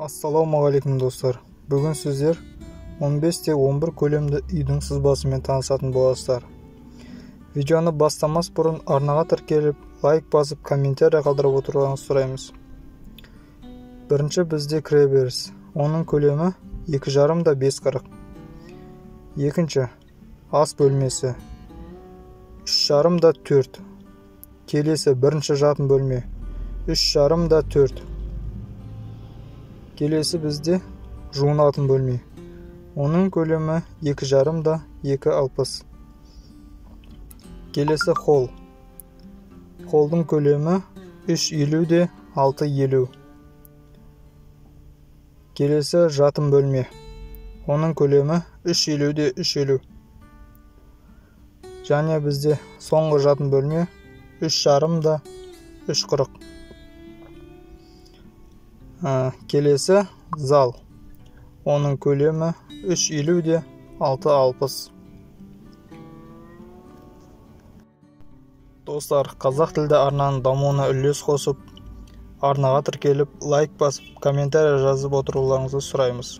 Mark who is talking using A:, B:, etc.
A: Ассалаумағалейкум достар. Бүгін сіздер 15-11 көлемді үйдің сызбасымен танысатын боласыздар. Видеоны бастамас бұрын арнаға тіркеліп, лайк басып, комментарий қалдырып отыруыңызды сұраймыз. Бірінші бізде кіреберіс. Оның көлемі 2,5 да 5,40. Екінші ас бөлмесі 3,5 да 4. Келесі бірінші жатын бөлме 3,5 да 4. Келесі бізде жуынатын бөлме. Оның көлемі 2,5 да 2,60. Келесі холл. Холлдың көлемі 3,50 де 6,50. Келесі жатын бөлме. Оның көлемі 3,50 де 3,50. Және бізде соңғы жатын бөлме 3,5 да 3,40. Келесі зал. Оның көлемі 3,50 де 6,60. Достар, қазақ тілді арнаның дамуына үлес қосып, арнаға тіркеліп, лайк басып, комментарий жазып отыруларыңызды сұраймыз.